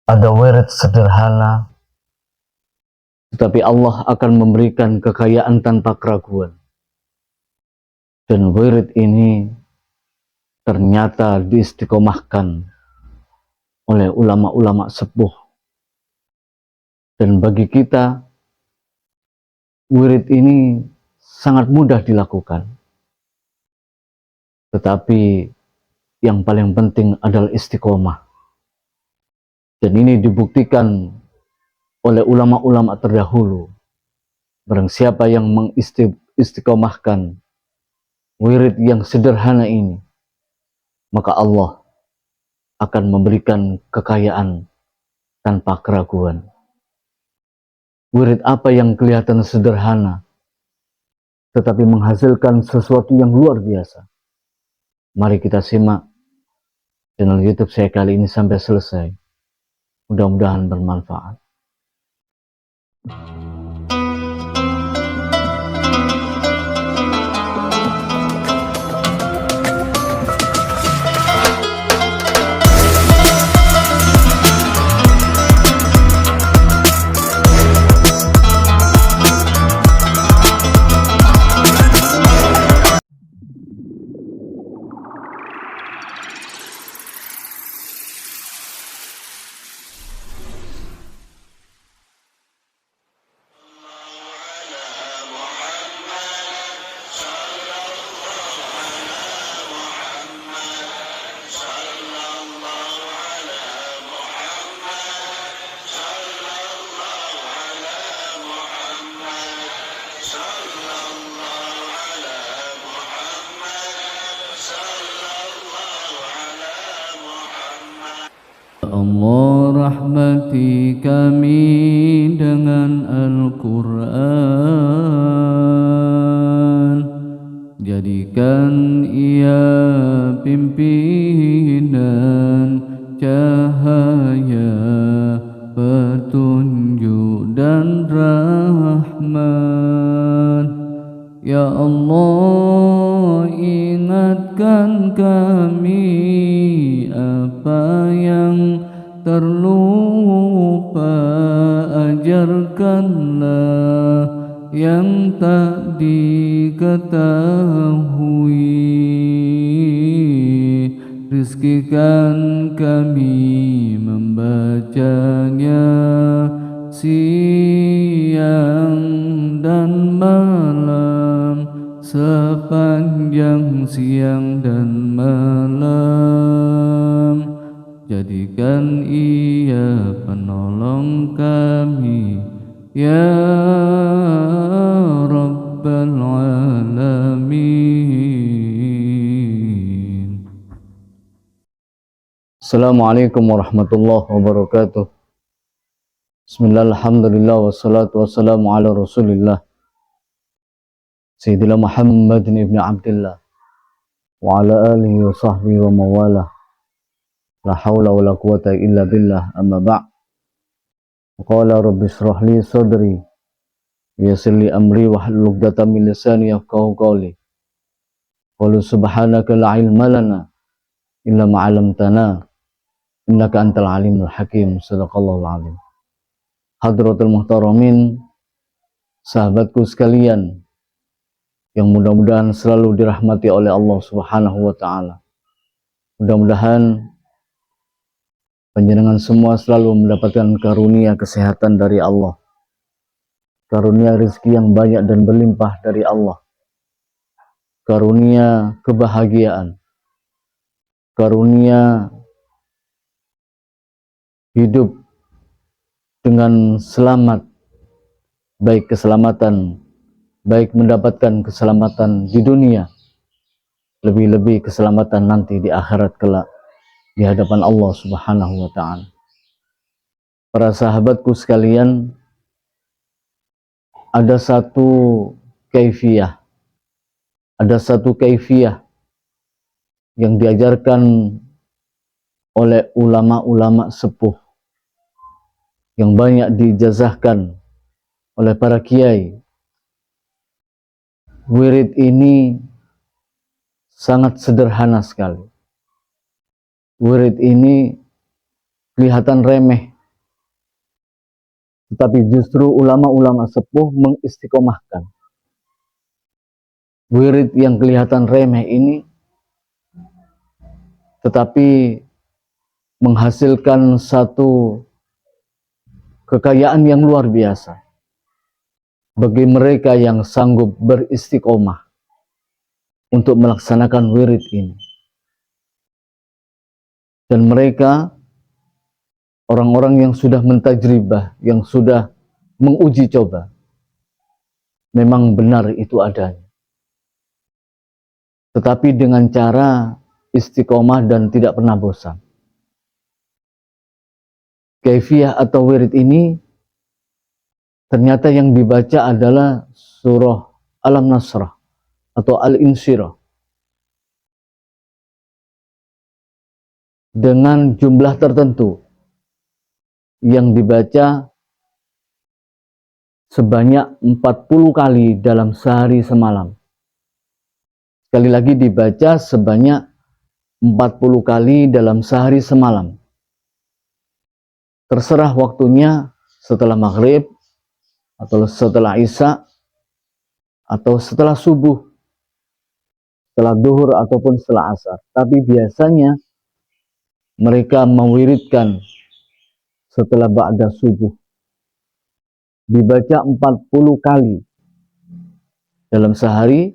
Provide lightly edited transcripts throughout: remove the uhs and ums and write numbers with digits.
Ada wirid sederhana, tetapi Allah akan memberikan kekayaan tanpa keraguan. Dan wirid ini ternyata diistiqomahkan oleh ulama-ulama sepuh. Dan bagi kita, wirid ini sangat mudah dilakukan. Tetapi yang paling penting adalah istiqomah. Dan ini dibuktikan oleh ulama-ulama terdahulu. Barang siapa yang mengistiqomahkan wirid yang sederhana ini, maka Allah akan memberikan kekayaan tanpa keraguan. Wirid apa yang kelihatan sederhana, tetapi menghasilkan sesuatu yang luar biasa? Mari kita simak channel YouTube saya kali ini sampai selesai. Mudah-mudahan bermanfaat. Allah, rahmati kami dengan Al-Quran, jadikan ia pimpinan, cahaya, petunjuk dan rahmat. Ya Allah, ingatkan kami apa yang terlupa, ajarkanlah yang tak diketahui, rizkikan kami membacanya siang dan malam, sepanjang siang dan malam. Jadikan ia penolong kami, ya Rabbal Alamin. Assalamualaikum warahmatullahi wabarakatuh. Bismillah, alhamdulillah, wassalatu wassalamu ala rasulillah Sayyidina Muhammad ibn Abdullah wa ala alihi wa sahbihi wa mawalah. La hawla wa la quwata illa billah, amma ba' qala rabbi shrah li sadri yassir li amri wahlul 'uqdatam min lisani yafqahu qawli. Qalu subhanaka la ilma lana illa ma 'allamtana innaka antal alimul hakim. Sadaqallahul azim. Hadratul muhtaramin, sahabatku sekalian yang mudah-mudahan selalu dirahmati oleh Allah Subhanahu wa taala. Mudah-mudahan panjenengan semua selalu mendapatkan karunia kesehatan dari Allah, karunia rezeki yang banyak dan berlimpah dari Allah, karunia kebahagiaan, karunia hidup dengan selamat, baik mendapatkan keselamatan di dunia, lebih-lebih keselamatan nanti di akhirat kelak di hadapan Allah Subhanahu wa ta'ala. Para sahabatku sekalian, ada satu kaifiyah yang diajarkan oleh ulama-ulama sepuh yang banyak dijazahkan oleh para kiai. Wirid ini sangat sederhana sekali. Wirid ini kelihatan remeh, Tetapi justru ulama-ulama sepuh mengistiqomahkan wirid yang kelihatan remeh ini, tetapi menghasilkan satu kekayaan yang luar biasa bagi mereka yang sanggup beristiqomah untuk melaksanakan wirid ini. Dan mereka orang-orang yang sudah mentajribah, yang sudah menguji coba, memang benar itu adanya. Tetapi dengan cara istiqomah dan tidak pernah bosan. Kaifiyah atau wirid ini ternyata yang dibaca adalah surah Alam Nasrah atau Al-Insyirah dengan jumlah tertentu yang dibaca sebanyak 40 kali dalam sehari semalam. Sekali lagi dibaca sebanyak 40 kali dalam sehari semalam. Terserah waktunya, setelah maghrib atau setelah isya atau setelah subuh, setelah duhur ataupun setelah asar. Tapi biasanya mereka mewiridkan setelah ba'da subuh. Dibaca 40 kali dalam sehari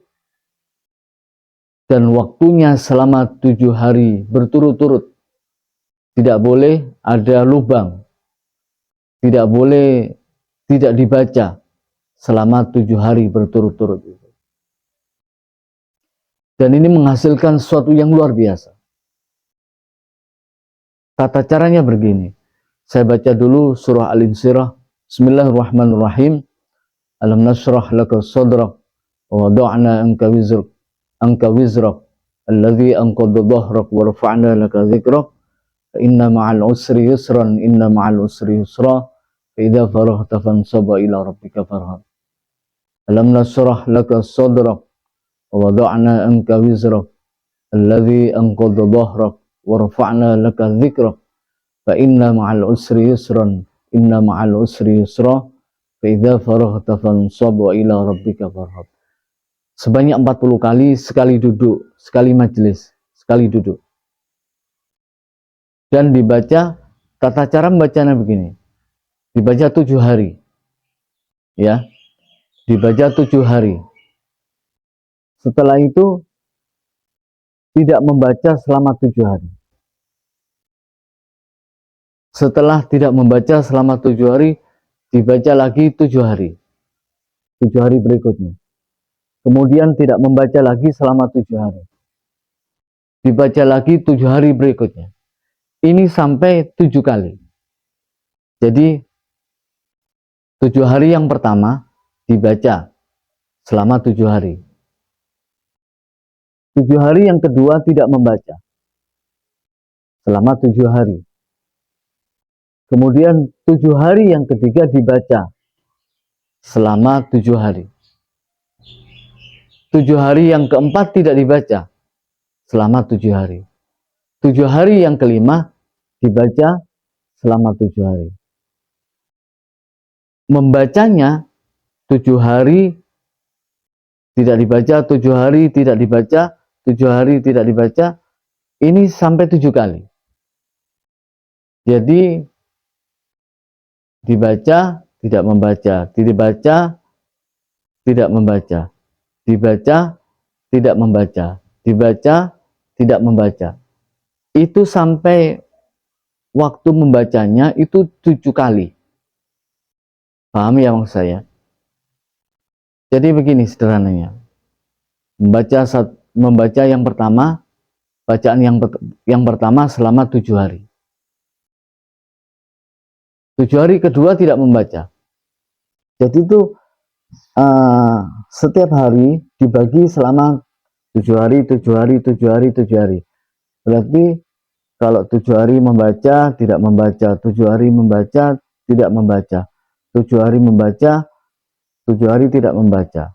dan waktunya selama 7 hari berturut-turut. Tidak boleh ada lubang, tidak boleh tidak dibaca selama 7 hari berturut-turut. Dan ini menghasilkan sesuatu yang luar biasa. Tata caranya begini. Saya baca dulu surah Al-Insyirah. Bismillahirrahmanirrahim. Alam nashrah laka sadrak wa wada'na anka wizrak alladhi anqadha dhahrak wa rafa'na laka dhikrak fa inna ma'al usri yusran inna ma'al usri yusra fa idza faraghta fansab ila rabbika farghab. Alam nashrah laka sadrak wa wada'na anka wizrak alladhi anqadha dhahrak wa rafa'na laka dhikrak fa inna ma'al usri yusran inna ma'al usri yusra fa idza faraghta fansab ila rabbika farghab. Sebanyak 40 kali, sekali duduk, sekali majelis, sekali duduk. Dan dibaca, tata cara membacanya begini. Dibaca 7 hari. Ya. Dibaca 7 hari. Setelah itu tidak membaca selama 7 hari. Setelah tidak membaca selama 7 hari, dibaca lagi 7 hari. 7 hari berikutnya. Kemudian tidak membaca lagi selama 7 hari. Dibaca lagi 7 hari berikutnya. Ini sampai 7 kali. Jadi 7 hari yang pertama dibaca selama 7 hari. 7 hari yang kedua tidak membaca selama 7 hari. Kemudian 7 hari yang ketiga dibaca selama 7 hari. 7 hari yang keempat tidak dibaca selama 7 hari. 7 hari yang kelima dibaca selama 7 hari. Membacanya 7 hari tidak dibaca, 7 hari tidak dibaca, 7 hari tidak dibaca, ini sampai 7 kali. Jadi dibaca, tidak membaca, dibaca, tidak membaca, dibaca, tidak membaca, dibaca, tidak membaca. Itu sampai waktu membacanya itu 7 kali. Paham ya maksud saya? Jadi begini sederhananya. Membaca yang pertama, bacaan yang pertama selama 7 hari. 7 hari kedua tidak membaca. Jadi itu setiap hari dibagi selama 7 hari, 7 hari, 7 hari, 7 hari. Berarti kalau 7 hari membaca, tidak membaca, 7 hari membaca, tidak membaca, 7 hari membaca, 7 hari tidak membaca,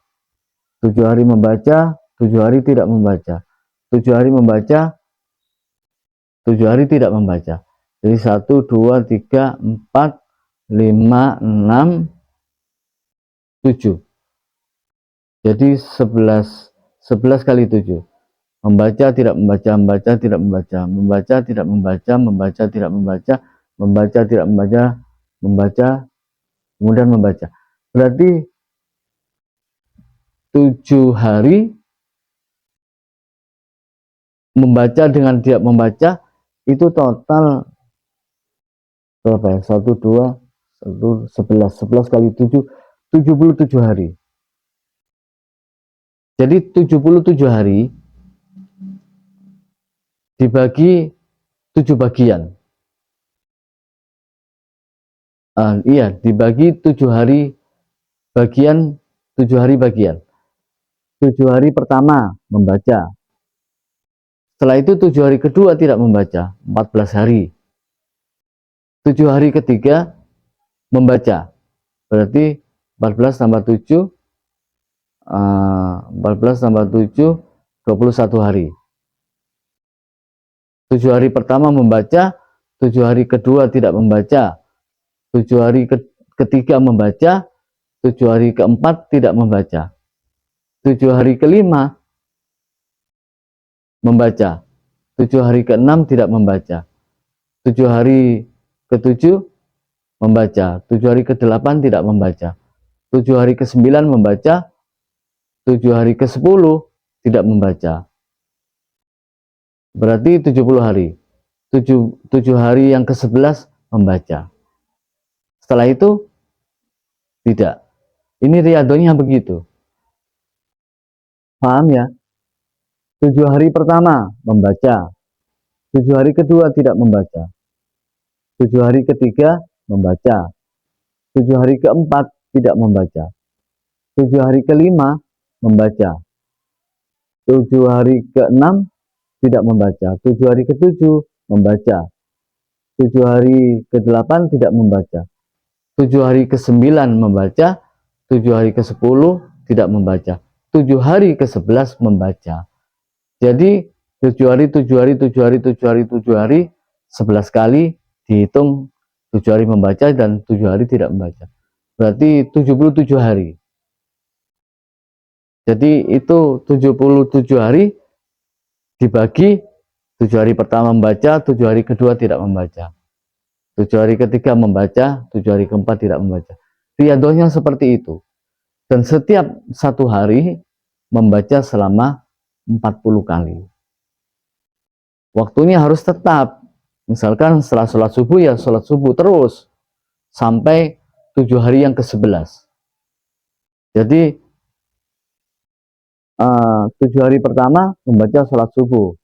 7 hari membaca, 7 hari tidak membaca, 7 hari membaca, 7 hari tidak membaca. Jadi 1, 2, 3, 4, 5, 6, 7. Jadi 11 kali 7. Membaca, tidak membaca, membaca, tidak membaca, membaca, tidak membaca, membaca, tidak membaca, membaca, tidak membaca, membaca, kemudian membaca. Berarti 7 hari membaca dengan tidak membaca itu total berapa ya? 1, 2, 1, 11 kali 7, 77 hari. Jadi 77 hari dibagi 7 bagian. Iya, dibagi 7 hari bagian, 7 hari bagian. 7 hari pertama membaca. Setelah itu 7 hari kedua tidak membaca, 14 hari. 7 hari ketiga membaca. Berarti 14 tambah 7, 14 tambah 7, 21 hari. 7 hari pertama membaca, 7 hari kedua tidak membaca, 7 hari ketiga membaca, 7 hari keempat tidak membaca, 7 hari kelima membaca, 7 hari keenam tidak membaca, 7 hari ketujuh membaca, 7 hari ke-8 tidak membaca, 7 hari ke-9 membaca, 7 hari ke-10 tidak membaca. Berarti 70 hari. 7 hari yang ke-11 membaca. Setelah itu tidak. Ini riadonya begitu. Paham ya? 7 hari pertama membaca, 7 hari kedua tidak membaca, 7 hari ketiga membaca, 7 hari keempat tidak membaca, 7 hari kelima membaca, 7 hari keenam tidak membaca, 7 hari ketujuh membaca, 7 hari ke-8 tidak membaca, 7 hari ke-9 membaca, 7 hari ke-10 tidak membaca, 7 hari ke-11 membaca. Jadi 7 hari, 7 hari, 7 hari, 7 hari, 7 hari, 11 kali dihitung 7 hari membaca dan 7 hari tidak membaca. Berarti 77 hari. Jadi itu 77 hari dibagi 7 hari pertama membaca, 7 hari kedua tidak membaca, 7 hari ketiga membaca, 7 hari keempat tidak membaca. Riadohnya seperti itu. Dan setiap satu hari membaca selama 40 kali. Waktunya harus tetap. Misalkan setelah sholat subuh ya sholat subuh terus sampai 7 hari yang ke-11. Jadi 7 hari pertama membaca sholat subuh,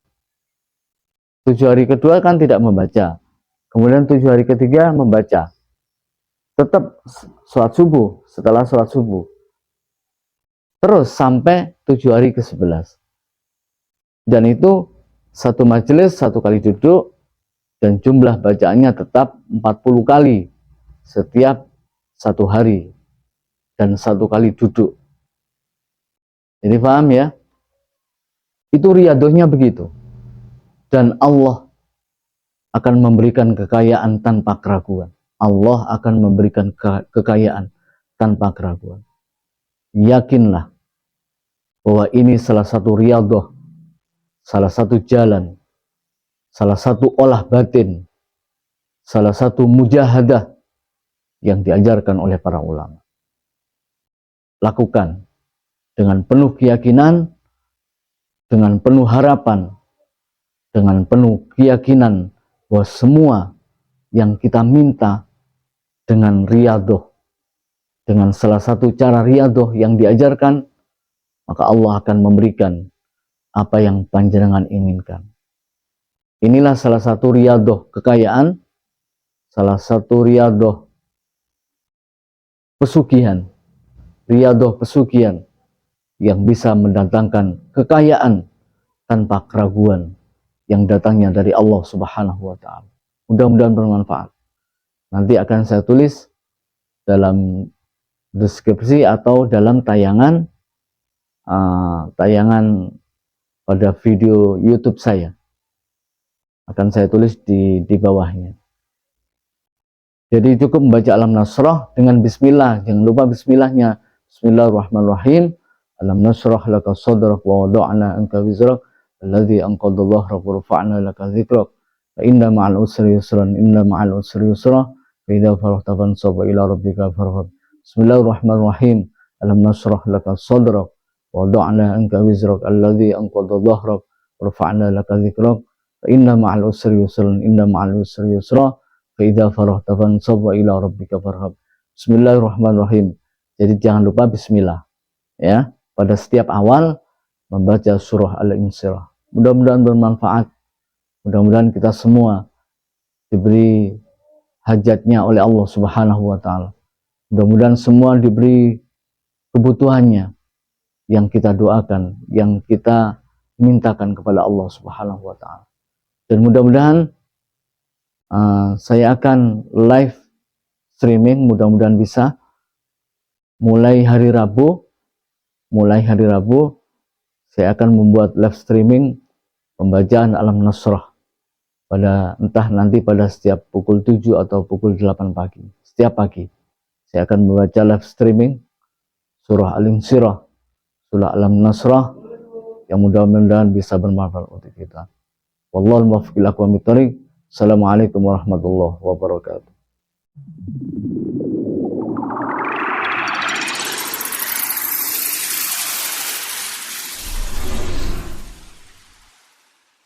7 hari kedua kan tidak membaca, kemudian 7 hari ketiga membaca, tetap sholat subuh, setelah sholat subuh terus sampai 7 hari ke-11. Dan itu satu majelis, satu kali duduk, dan jumlah bacaannya tetap 40 kali setiap satu hari dan satu kali duduk. Jadi paham ya? Itu riadohnya begitu. Dan Allah akan memberikan kekayaan tanpa keraguan. Allah akan memberikan kekayaan tanpa keraguan. Yakinlah bahwa ini salah satu riadoh, salah satu jalan, salah satu olah batin, salah satu mujahadah yang diajarkan oleh para ulama. Lakukan dengan penuh keyakinan, dengan penuh harapan, dengan penuh keyakinan bahwa semua yang kita minta dengan riadoh, dengan salah satu cara riadoh yang diajarkan, maka Allah akan memberikan apa yang panjenengan inginkan. Inilah salah satu riadoh kekayaan, salah satu riadoh pesugihan, riadoh pesugihan yang bisa mendatangkan kekayaan tanpa keraguan yang datangnya dari Allah Subhanahu wa Ta'ala. Mudah-mudahan bermanfaat. Nanti akan saya tulis dalam deskripsi atau dalam tayangan pada video YouTube saya. Akan saya tulis di bawahnya. Jadi cukup membaca Alam Nasrah dengan bismillah. Jangan lupa bismillahnya. Bismillahirrahmanirrahim. Alam nasrah laka sadrak wa wada'na anka wizrak alladzi anqadha dhahrak wa rafa'na laka dzikrak. Fa inna ma'al usri yusran, inna ma'al usri yusra. Fa idza faragta fansab ila rabbika farghab. Bismillahirrahmanirrahim. Alam nasrah laka sadrak wa wada'na anka wizrak alladzi anqadha dhahrak wa rafa'na laka dzikrak. Fa inna ma'al usri yusran, inna ma'al usri yusra. Fa'idha farahta fansab wa ila rabbika farhab. Bismillahirrahmanirrahim. Jadi jangan lupa bismillah ya pada setiap awal membaca surah Al-Insyirah. Mudah-mudahan bermanfaat. Mudah-mudahan kita semua diberi hajatnya oleh Allah Subhanahu wa taala. Mudah-mudahan semua diberi kebutuhannya yang kita doakan, yang kita mintakan kepada Allah Subhanahu wa taala. Dan mudah-mudahan saya akan live streaming, mudah-mudahan bisa mulai hari Rabu saya akan membuat live streaming pembacaan Alam Nasrah pada entah nanti pada setiap pukul 7 atau pukul 8 pagi. Setiap pagi saya akan membaca live streaming surah Al-Insyirah, surah Alam Nasrah yang mudah-mudahan bisa bermanfaat untuk kita. Wallahul muwaffiq ila aqwamit thoriq. Assalamualaikum warahmatullahi wabarakatuh.